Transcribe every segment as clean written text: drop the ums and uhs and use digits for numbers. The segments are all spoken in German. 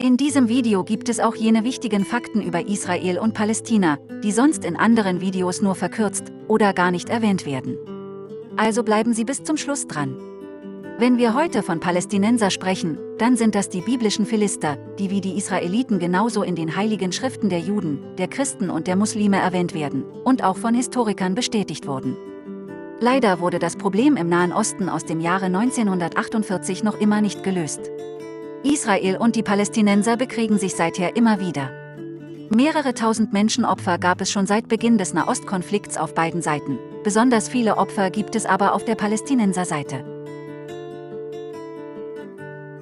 In diesem Video gibt es auch jene wichtigen Fakten über Israel und Palästina, die sonst in anderen Videos nur verkürzt oder gar nicht erwähnt werden. Also bleiben Sie bis zum Schluss dran. Wenn wir heute von Palästinenser sprechen, dann sind das die biblischen Philister, die wie die Israeliten genauso in den heiligen Schriften der Juden, der Christen und der Muslime erwähnt werden und auch von Historikern bestätigt wurden. Leider wurde das Problem im Nahen Osten aus dem Jahre 1948 noch immer nicht gelöst. Israel und die Palästinenser bekriegen sich seither immer wieder. Mehrere tausend Menschenopfer gab es schon seit Beginn des Nahostkonflikts auf beiden Seiten. Besonders viele Opfer gibt es aber auf der Palästinenserseite.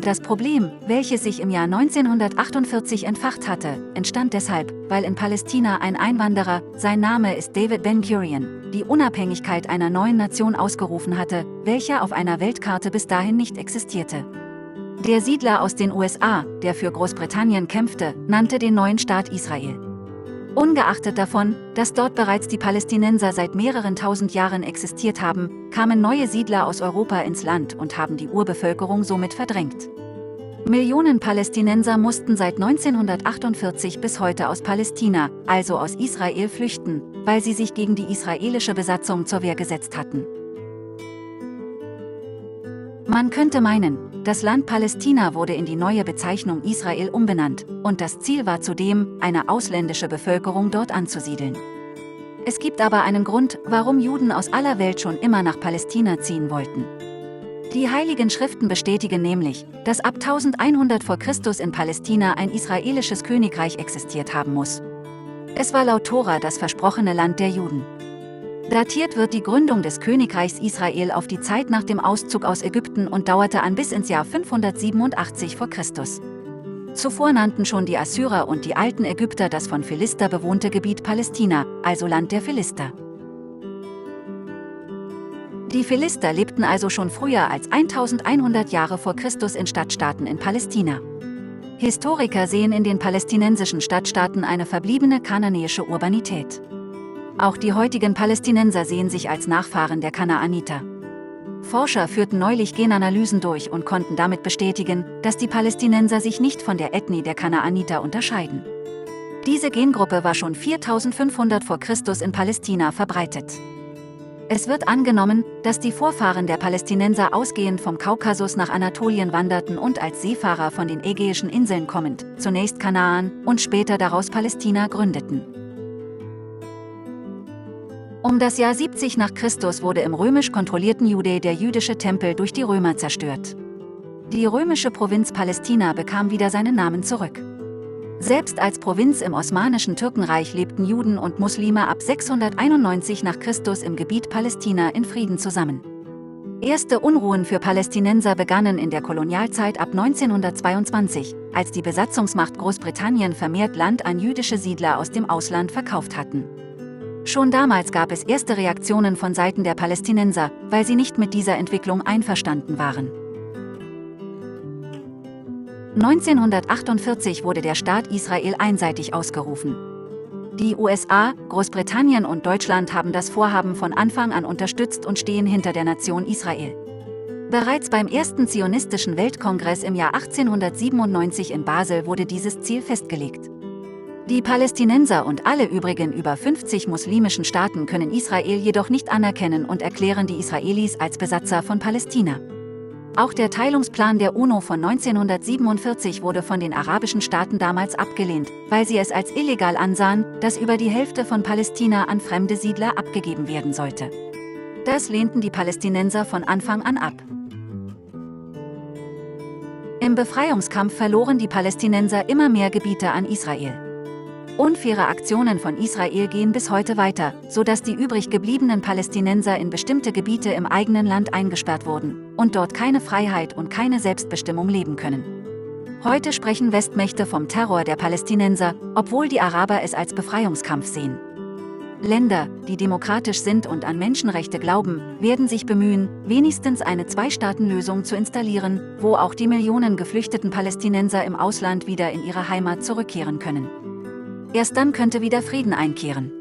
Das Problem, welches sich im Jahr 1948 entfacht hatte, entstand deshalb, weil in Palästina ein Einwanderer, sein Name ist David Ben-Gurion, die Unabhängigkeit einer neuen Nation ausgerufen hatte, welche auf einer Weltkarte bis dahin nicht existierte. Der Siedler aus den USA, der für Großbritannien kämpfte, nannte den neuen Staat Israel. Ungeachtet davon, dass dort bereits die Palästinenser seit mehreren tausend Jahren existiert haben, kamen neue Siedler aus Europa ins Land und haben die Urbevölkerung somit verdrängt. Millionen Palästinenser mussten seit 1948 bis heute aus Palästina, also aus Israel, flüchten, weil sie sich gegen die israelische Besatzung zur Wehr gesetzt hatten. Man könnte meinen, das Land Palästina wurde in die neue Bezeichnung Israel umbenannt, und das Ziel war zudem, eine ausländische Bevölkerung dort anzusiedeln. Es gibt aber einen Grund, warum Juden aus aller Welt schon immer nach Palästina ziehen wollten. Die Heiligen Schriften bestätigen nämlich, dass ab 1100 vor Christus in Palästina ein israelisches Königreich existiert haben muss. Es war laut Tora das versprochene Land der Juden. Datiert wird die Gründung des Königreichs Israel auf die Zeit nach dem Auszug aus Ägypten und dauerte an bis ins Jahr 587 vor Christus. Zuvor nannten schon die Assyrer und die alten Ägypter das von Philister bewohnte Gebiet Palästina, also Land der Philister. Die Philister lebten also schon früher als 1100 Jahre vor Christus in Stadtstaaten in Palästina. Historiker sehen in den palästinensischen Stadtstaaten eine verbliebene kananäische Urbanität. Auch die heutigen Palästinenser sehen sich als Nachfahren der Kanaaniter. Forscher führten neulich Genanalysen durch und konnten damit bestätigen, dass die Palästinenser sich nicht von der Ethnie der Kanaaniter unterscheiden. Diese Gengruppe war schon 4500 vor Christus in Palästina verbreitet. Es wird angenommen, dass die Vorfahren der Palästinenser ausgehend vom Kaukasus nach Anatolien wanderten und als Seefahrer von den Ägäischen Inseln kommend, zunächst Kanaan und später daraus Palästina gründeten. Um das Jahr 70 nach Christus wurde im römisch kontrollierten Judäa der jüdische Tempel durch die Römer zerstört. Die römische Provinz Palästina bekam wieder seinen Namen zurück. Selbst als Provinz im Osmanischen Türkenreich lebten Juden und Muslime ab 691 nach Christus im Gebiet Palästina in Frieden zusammen. Erste Unruhen für Palästinenser begannen in der Kolonialzeit ab 1922, als die Besatzungsmacht Großbritannien vermehrt Land an jüdische Siedler aus dem Ausland verkauft hatten. Schon damals gab es erste Reaktionen von Seiten der Palästinenser, weil sie nicht mit dieser Entwicklung einverstanden waren. 1948 wurde der Staat Israel einseitig ausgerufen. Die USA, Großbritannien und Deutschland haben das Vorhaben von Anfang an unterstützt und stehen hinter der Nation Israel. Bereits beim ersten zionistischen Weltkongress im Jahr 1897 in Basel wurde dieses Ziel festgelegt. Die Palästinenser und alle übrigen über 50 muslimischen Staaten können Israel jedoch nicht anerkennen und erklären die Israelis als Besatzer von Palästina. Auch der Teilungsplan der UNO von 1947 wurde von den arabischen Staaten damals abgelehnt, weil sie es als illegal ansahen, dass über die Hälfte von Palästina an fremde Siedler abgegeben werden sollte. Das lehnten die Palästinenser von Anfang an ab. Im Befreiungskampf verloren die Palästinenser immer mehr Gebiete an Israel. Unfaire Aktionen von Israel gehen bis heute weiter, sodass die übrig gebliebenen Palästinenser in bestimmte Gebiete im eigenen Land eingesperrt wurden und dort keine Freiheit und keine Selbstbestimmung leben können. Heute sprechen Westmächte vom Terror der Palästinenser, obwohl die Araber es als Befreiungskampf sehen. Länder, die demokratisch sind und an Menschenrechte glauben, werden sich bemühen, wenigstens eine Zwei-Staaten-Lösung zu installieren, wo auch die Millionen geflüchteten Palästinenser im Ausland wieder in ihre Heimat zurückkehren können. Erst dann könnte wieder Frieden einkehren.